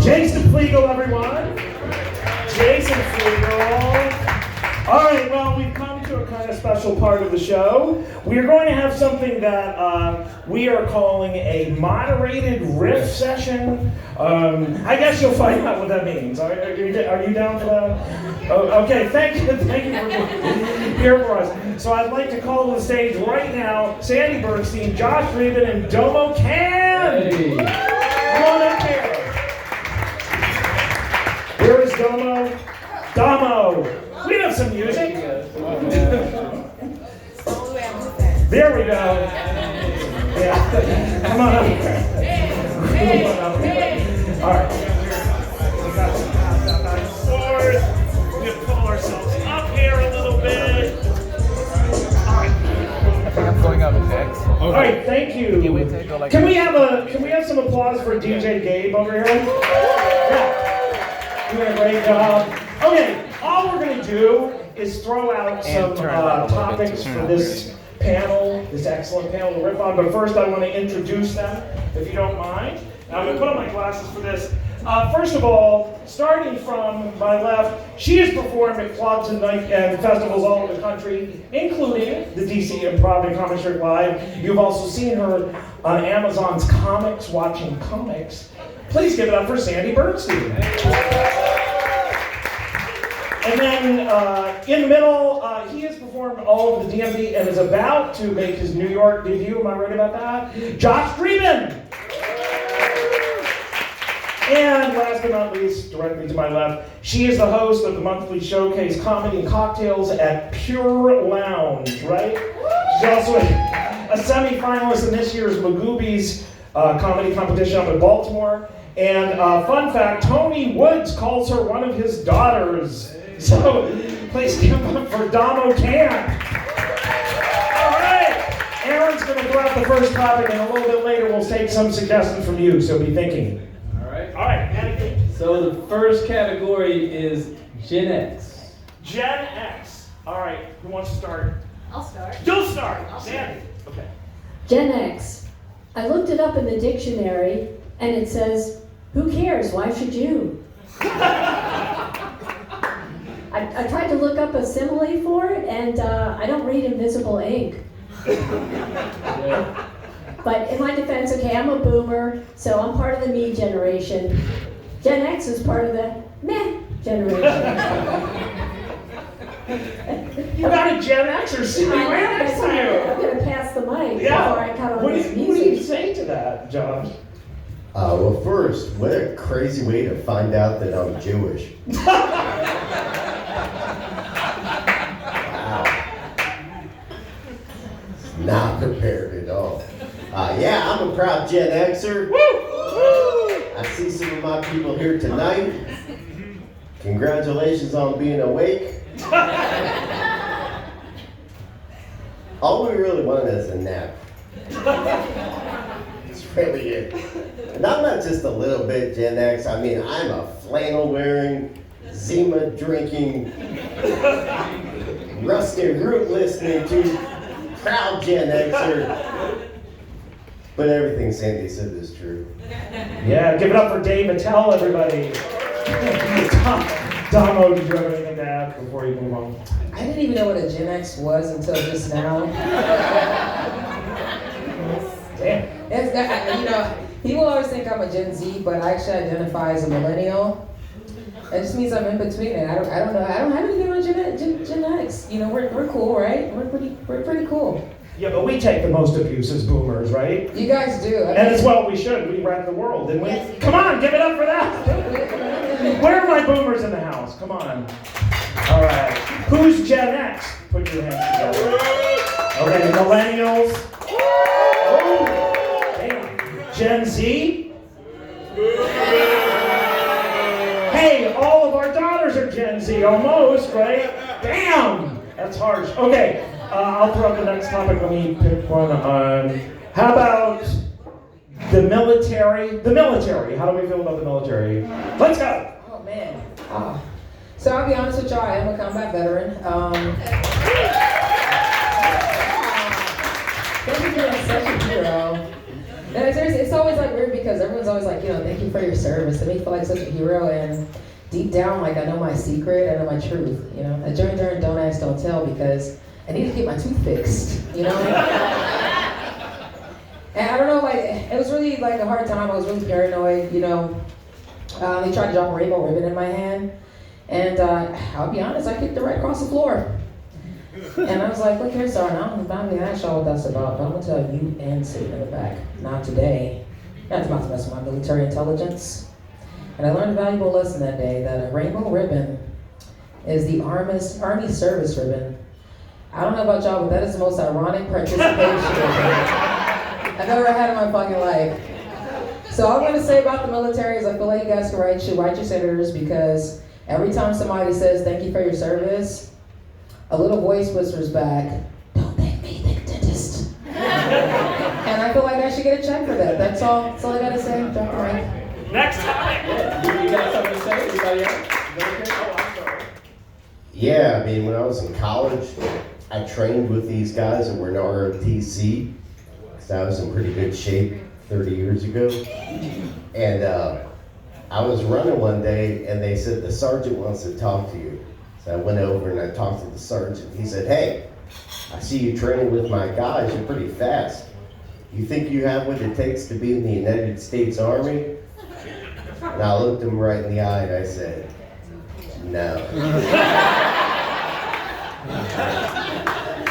Jason Flegel, everyone. Jason Flegel. All right, well, we've come to a kind of special part of the show. We are going to have something that we are calling a moderated riff session. I guess you'll find out what that means. Are you down for that? Oh, okay, thank you for being here for us. So I'd like to call to the stage right now Sandy Bernstein, Josh Rubin, and Domo Can. Hey. Come on up here. Where is Domo? Domo. We have some music. There we go. Yeah. Come on up here. Come on up here. All right. Forth. We pull ourselves up here a little bit. All right. I think I'm going up next. All right. Thank you. Can we have some applause for DJ Gabe over here? Yeah. Doing a great job. Okay. All we're going to do is throw out some topics for this panel, this excellent panel to riff on. But first, I want to introduce them, if you don't mind. Now, I'm going to put on my glasses for this. First of all, starting from my left, she has performed at clubs and festivals all over the country, including the DC Improv and Comic Strip Live. You've also seen her on Amazon's Comics Watching Comics. Please give it up for Sandy Bernstein. And then in the middle, he has performed all over the DMV and is about to make his New York debut. Am I right about that? Josh Rubin. And last but not least, directly to my left, she is the host of the monthly showcase Comedy and Cocktails at Pure Lounge, right? She's also a semi-finalist in this year's Magoobies comedy competition up in Baltimore. And fun fact, Tony Woods calls her one of his daughters. So, please give it up for Domo Can. All right, Aaron's going to throw out the first topic, and a little bit later we'll take some suggestions from you, so be thinking. All right. Anakin. So the first category is Gen X. Gen X. All right, who wants to start? I'll start. You'll start. Sandy. Okay. Gen X. I looked it up in the dictionary, and it says, who cares? Why should you? I tried to look up a simile for it, and I don't read invisible ink. Yeah. But in my defense, okay, I'm a boomer, so I'm part of the me generation. Gen X is part of the meh generation. You got a Gen Xer sitting right next to you. I'm going to pass the mic before I cut on What this do you music. say to that, Josh? Well, first, what a crazy way to find out that I'm Jewish. Wow. Not prepared at all. Yeah, I'm a proud Gen Xer. I see some of my people here tonight. Congratulations on being awake. All we really want is a nap. That's really it. And I'm not just a little bit Gen X. I mean, I'm a flannel wearing, Zima drinking, Rusty Root listening to proud Gen Xer. But everything Sandy said is true. Yeah, give it up for Dave Attell, everybody. Domo, did you have anything to add before you move on? I didn't even know what a Gen X was until just now. Damn. People always think I'm a Gen Z, but I actually identify as a millennial. It just means I'm in between it. I don't know. I don't have anything on Gen X. You know, we're cool, right? We're pretty cool. Yeah, but we take the most abuse as boomers, right? You guys do. And as well we should. We wreck the world, didn't we? Yes. Come on, give it up for that. Where are my boomers in the house? Come on. All right. Who's Gen X? Put your hands together. Okay, millennials. Oh, damn. Gen Z? Hey, all of our daughters are Gen Z, almost, right? Damn, that's harsh. Okay, I'll throw up the next topic. Let me pick one. How about the military? The military. How do we feel about the military? Let's go. Oh man. So I'll be honest with y'all. I am a combat veteran. Thank you for being such a hero. No, seriously, it's always like weird because everyone's always like, thank you for your service. They make me feel like such a hero, and deep down, like I know my secret, I know my truth. I during Don't Ask, Don't Tell because I need to get my tooth fixed. And I don't know, like it was really like a hard time. I was really paranoid. They tried to drop a rainbow ribbon in my hand, and I'll be honest, I kicked it right across the floor. And I was like, look here, Sergeant, I'm not going to ask y'all what that's about, but I'm going to tell you and sitting in the back, not today. Not about to mess with my military intelligence. And I learned a valuable lesson that day, that a rainbow ribbon is the Army service ribbon. I don't know about y'all, but that is the most ironic participation I've ever had in my fucking life. So all I'm going to say about the military is I feel like you guys should write your senators, because every time somebody says thank you for your service, a little voice whispers back, don't thank me, thank dentist. And I feel like I should get a check for that. That's all I gotta say. Drop the mic. Next time. You got something to say? Anybody else? Oh, I'm sorry. Yeah, I mean, when I was in college, I trained with these guys that were in ROTC, because I was in pretty good shape 30 years ago. And I was running one day, and they said, the sergeant wants to talk to you. So I went over and I talked to the sergeant. He said, hey, I see you training with my guys. You're pretty fast. You think you have what it takes to be in the United States Army? And I looked him right in the eye and I said, no.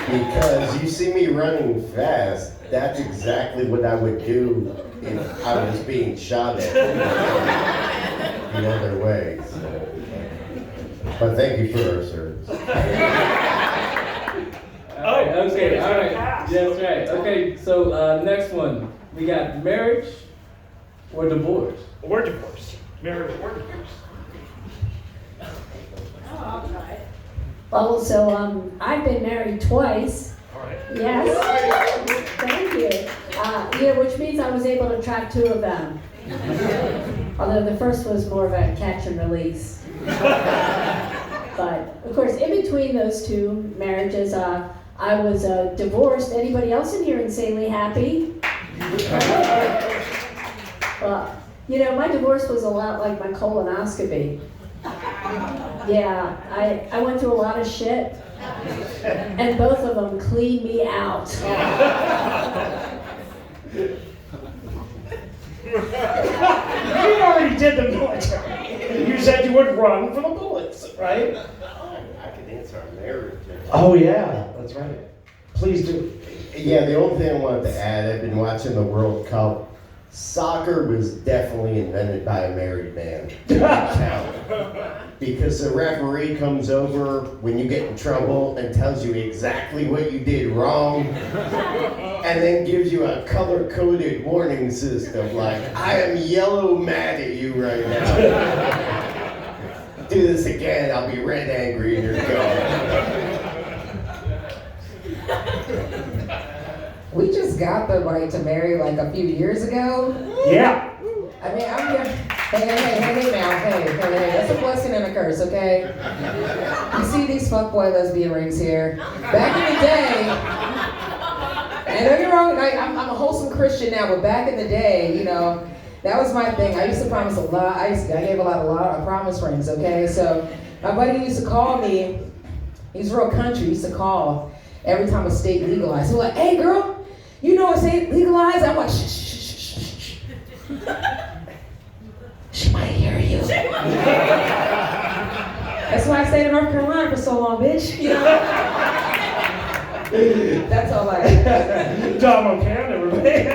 Because you see me running fast, that's exactly what I would do if I was being shot at the other way. So. But thank you for our service. Okay, all right. That's right. Okay, so next one. We got marriage or divorce? Or divorce. Marriage or divorce. Well, so I've been married twice. All right. Yes. Thank you. Which means I was able to track two of them. Although the first was more of a catch and release. But of course, in between those two marriages, I was divorced. Anybody else in here insanely happy? Well, my divorce was a lot like my colonoscopy. Yeah, I went through a lot of shit, and both of them cleaned me out. You already did the military. You said you would run for the bullets, right? I can answer our marriage. Oh yeah, that's right. Please do. Yeah, the only thing I wanted to add, I've been watching the World Cup. Soccer was definitely invented by a married man. Because the referee comes over when you get in trouble and tells you exactly what you did wrong, and then gives you a color-coded warning system like, I am yellow mad at you right now. Do this again, I'll be red angry and you're gone. We just got the right to marry like a few years ago. Yeah. I mean, I'm here. Hey now. Hey, that's a blessing and a curse, okay? You see these fuckboy lesbian rings here. Back in the day, and don't get me wrong, I'm a wholesome Christian now, but back in the day, that was my thing. I used to promise a lot. I gave a lot of promise rings, okay? So my buddy used to call me. He was real country. He used to call every time a state legalized. He was like, hey girl, you know a state legalized? I'm like, shh. She might hear you. That's why I stayed in North Carolina for so long, bitch. That's all I Tom O'Can, everybody.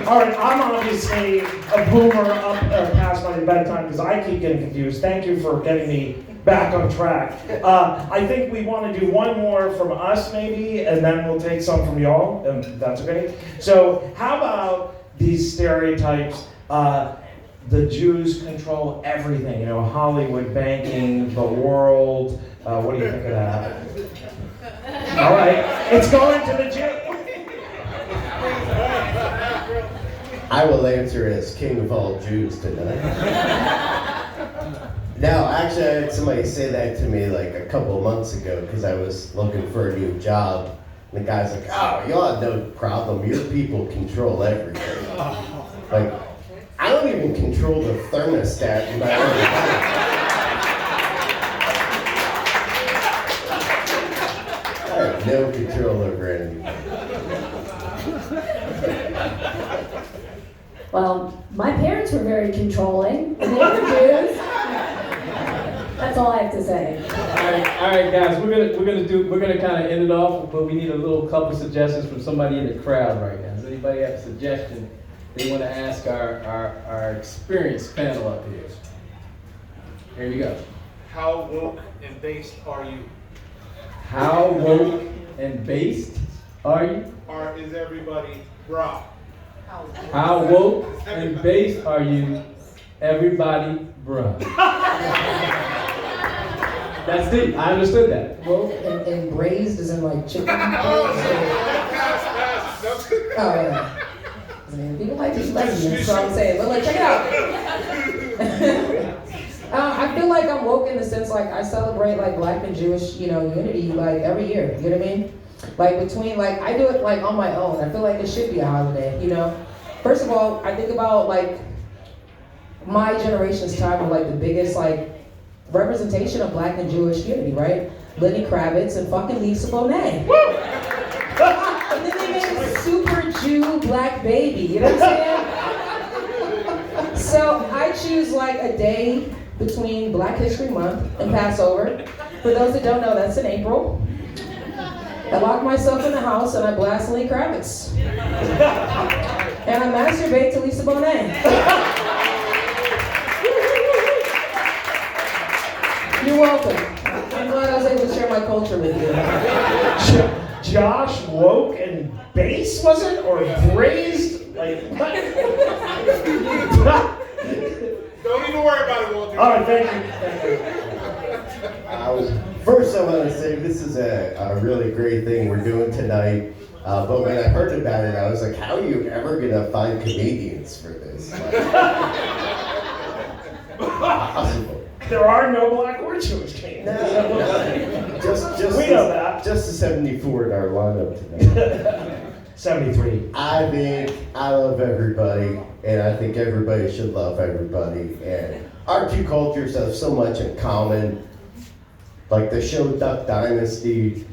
All right, I'm obviously a boomer up past my bedtime because I keep getting confused. Thank you for getting me back on track. I think we want to do one more from us maybe, and then we'll take some from y'all, and that's okay. So how about these stereotypes? The Jews control everything, Hollywood, banking, the world. What do you think of that? All right, it's going to the Jew. I will answer as king of all Jews tonight. No, actually, I had somebody say that to me like a couple of months ago because I was looking for a new job. And the guy's like, oh, you'll have no problem. Your people control everything. Like, I don't even control the thermostat in my own house. I have no control over anything. Well, my parents were very controlling, and they were Jews. That's all I have to say. All right, guys. We're gonna kind of end it off, but we need a little couple suggestions from somebody in the crowd right now. Does anybody have a suggestion they want to ask our experienced panel up here? Here you go. How woke and based are you? How woke and based are you? Or is everybody bra? How woke and based are you? Everybody, bruh. That's deep. I understood that. Woke and braised is in like chicken. Oh, yeah. I mean, people like these lesbians, so I'm saying, but like, check it out. I feel like I'm woke in the sense like I celebrate like Black and Jewish, unity like every year. You know what I mean? Like between like I do it like on my own. I feel like it should be a holiday. First of all, I think about like my generation's time of like the biggest like representation of Black and Jewish unity, right? Lenny Kravitz and fucking Lisa Bonet. And then they made a super Jew Black baby, you know what I'm saying? So I choose like a day between Black History Month and Passover. For those that don't know, that's in April. I lock myself in the house and I blast Lenny Kravitz. And I masturbate to Lisa Bonet. You're welcome. I'm glad I was able to share my culture with you. Josh woke and bass, was it? Or braised? Like, what? Don't even worry about it, Walter. All right, thank you. First, I want to say this is a really great thing we're doing tonight. But when I heard about it, I was like, how are you ever going to find comedians for this? Impossible. There are no Black or Jewish games. No. Just We know that. Just the 74 in our lineup tonight. 73. I think I love everybody, and I think everybody should love everybody. And our two cultures have so much in common. Like the show Duck Dynasty.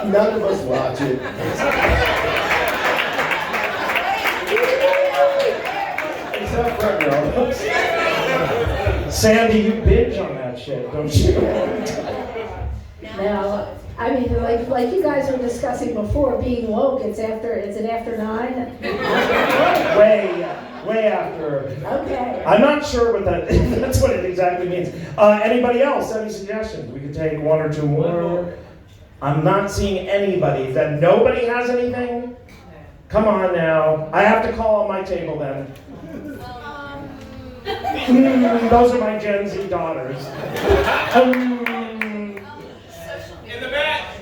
None of us watch it. Except for girl. Sandy, you binge on that shit, don't you? Now, I mean, like you guys were discussing before, being woke. Is it after 9? Way after. Okay. I'm not sure what that's what it exactly means. Anybody else? Any suggestions? We could take one or two more. I'm not seeing anybody. That nobody has anything? Come on now. I have to call on my table then. Those are my Gen Z daughters. In the back.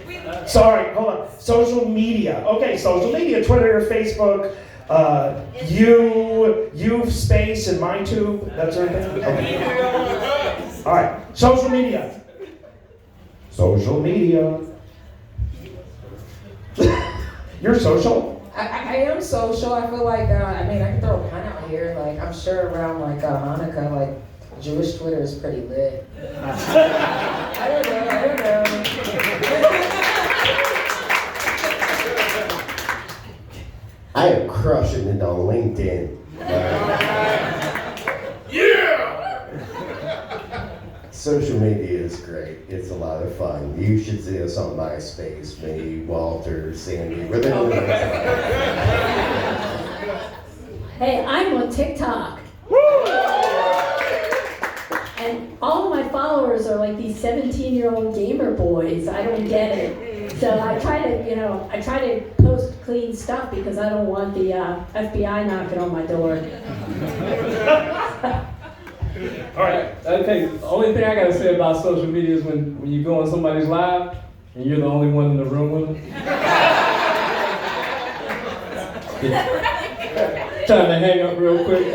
Sorry, hold on. Social media. Okay, social media, Twitter, Facebook, you space and MyTube. That's everything? Okay. All right, social media. Social media. You're social? I am social. I feel like, I can throw a pun out here. Like, I'm sure around like Hanukkah, like Jewish Twitter is pretty lit. I don't know. I am crushing it on LinkedIn. Yeah! Social media is great. It's a lot of fun. You should see us on MySpace. Me, Walter, Sandy. We're there. Hey, I'm on TikTok. And all of my followers are like these 17-year-old gamer boys. I don't get it. So I try to post clean stuff because I don't want the FBI knocking on my door. All right. Okay. The only thing I gotta say about social media is when you go on somebody's live and you're the only one in the room with them. Trying to hang up real quick.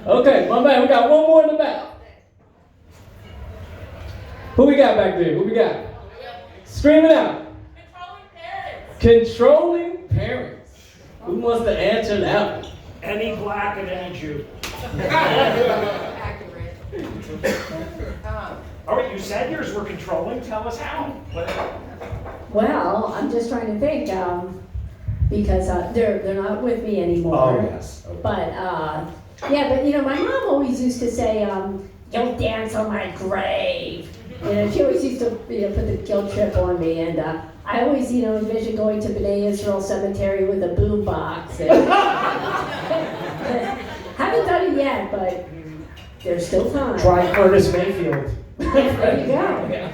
Okay, my man, we got one more in the back. Who we got back there? Who we got? Scream it out. Controlling parents. Who wants to answer that one? Any black and any Jew. Accurate. All right, you said yours were controlling. Tell us how. Well, I'm just trying to think, because they're not with me anymore. Oh, yes. But yeah, but my mom always used to say, "Don't dance on my grave." She always used to put the guilt trip on me, and I always envision going to B'nai Israel Cemetery with a boom box. And haven't done it yet, but there's still time. Try Curtis Mayfield. There you go.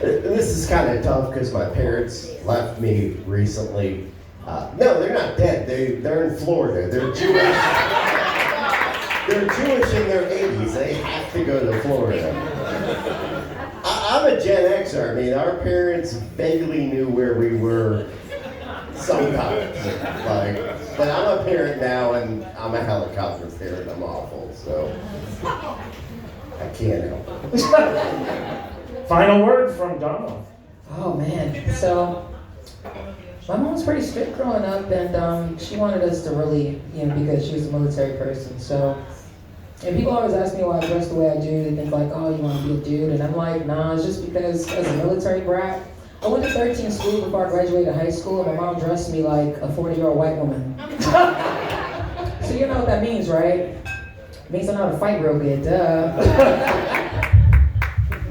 This is kind of tough because my parents left me recently. No, they're not dead. They're in Florida. They're Jewish. They're Jewish in their 80s. They have to go to Florida. I'm a Gen Xer. I mean, our parents vaguely knew where we were sometimes. But I'm a parent now, and I'm a helicopter parent. I'm awful, so I can't help it. Final word from Donald. Oh man, so my mom was pretty strict growing up, and she wanted us to really, because she was a military person. So, and people always ask me why I dress the way I do. They think like, oh, you want to be a dude, and I'm like, nah, it's just because as a military brat, I went to 13 school before I graduated high school, and my mom dressed me like a 40-year-old white woman. So you know what that means, right? It means I know how to fight real good. Duh.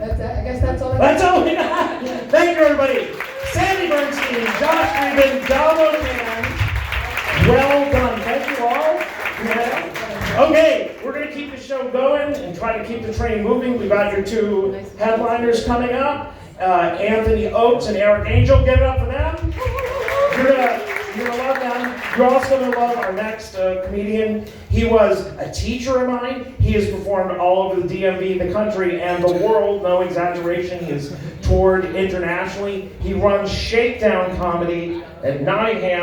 I guess that's all I got. That's all we got. Thank you, everybody. Sandy Bernstein, Josh Friedman, Damo Can. Well done. Thank you all. Yeah. Okay, we're going to keep the show going and try to keep the train moving. We've got your two headliners coming up. Anthony Oakes and Eric Angel. Give it up for them. You're gonna love them. You're also gonna love our next comedian. He was a teacher of mine. He has performed all over the DMV, the country, and the world. No exaggeration. He has toured internationally. He runs Shakedown Comedy at Nottingham.